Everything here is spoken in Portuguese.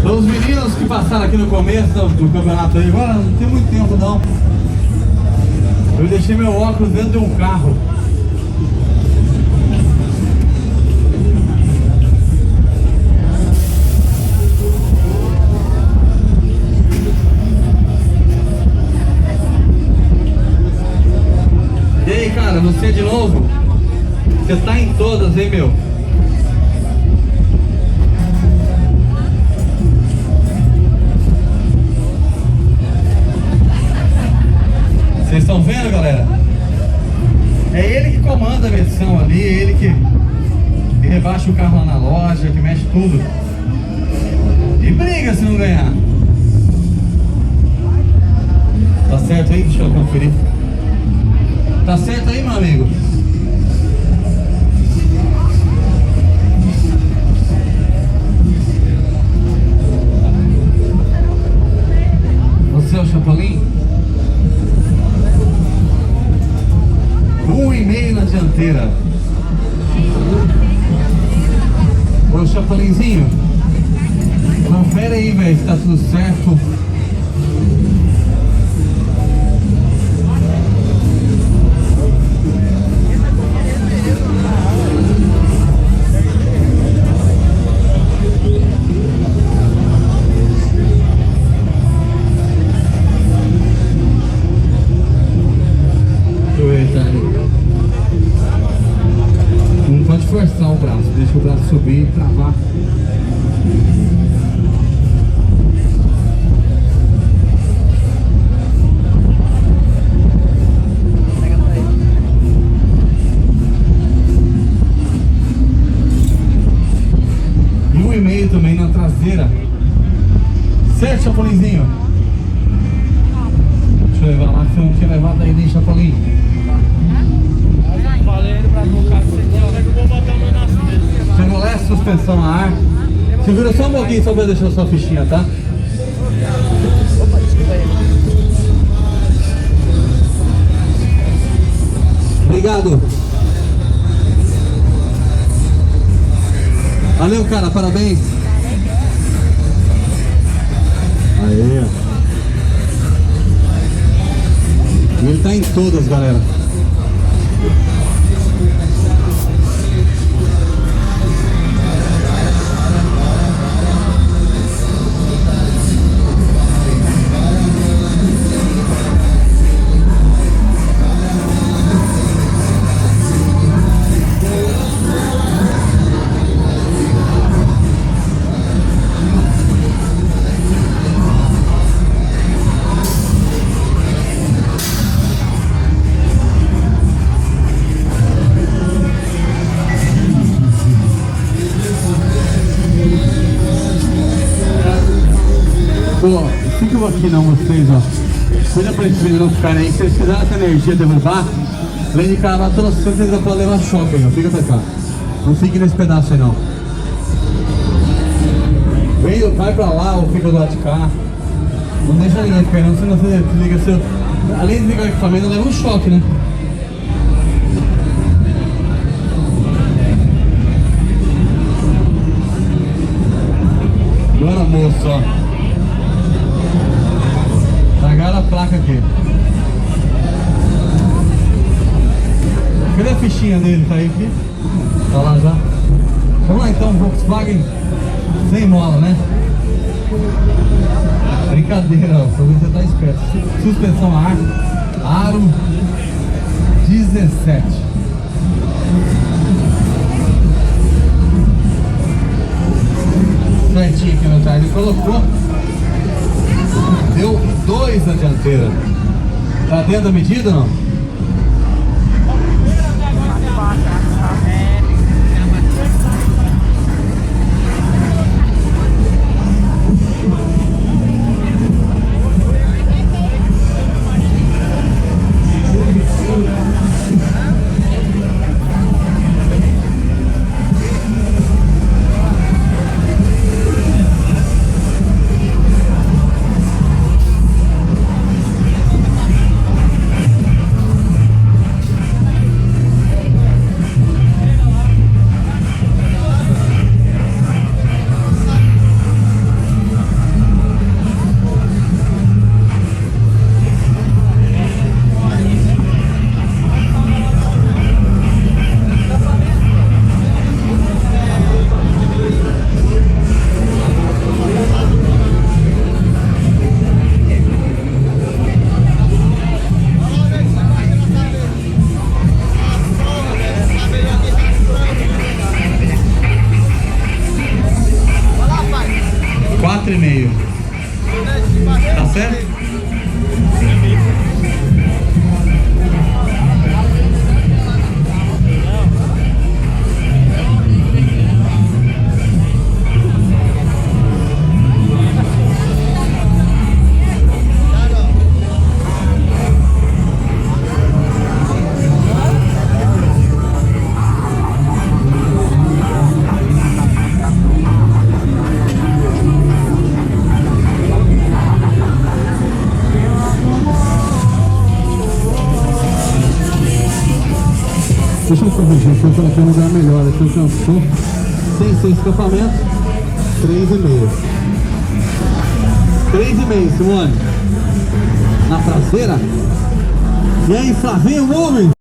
Os meninos que passaram aqui no começo do campeonato aí, agora não tem muito tempo não. Eu deixei meu óculos dentro de um carro. E aí, cara, você de novo? Você tá em todas, hein, meu? Vocês estão vendo, galera? É ele que comanda a missão ali, é ele que rebaixa o carro lá na loja, que mexe tudo. E briga se não ganhar. Tá certo aí? Deixa eu conferir. Tá certo aí, meu amigo? Você é o Chapolin? 1,5 na dianteira. Ô Chapolinzinho, confere aí, velho, se tá tudo certo. Não pode forçar o braço, deixa o braço subir e travar. E 1,5 também na traseira. Certo, Chapolinzinho? Deixa eu levar lá, que você não tinha levado aí, nem Chapolin. Chevrolet, suspensão a ar. Segura só um pouquinho só pra deixar sua fichinha, tá? Obrigado. Valeu, cara, parabéns. Aê. E ele tá em todas, galera. Pô, fica aqui não, vocês, ó. Cuida pra esses meninos não ficarem aí. Se eles fizerem essa energia derrubar, além de cavar todas as coisas, eles vão levar choque aí, ó. Fica pra cá. Não fique nesse pedaço aí, não. Vem, vai pra lá ou fica do lado de cá. Não deixa ninguém esperando, senão você desliga seu... Além de ligar o equipamento, leva um choque, né? Agora, moço, ó. Tragaram a placa aqui. Cadê a fichinha dele? Tá aí aqui? Tá lá já. Vamos lá então, Volkswagen sem mola, né? Brincadeira, ó. Pra você tá esperto. Suspensão a ar. Aro 17. Certinho aqui no trás. Ele colocou. Deu 2 na dianteira. Tá dentro da medida ou não? 4,5. Tá certo? Deixa eu corrigir, deixa eu colocar um lugar melhor. Deixa eu cansou. Sem escapamento, 3,5. 3,5, Simone. Na traseira. E aí, Flavinho, homem?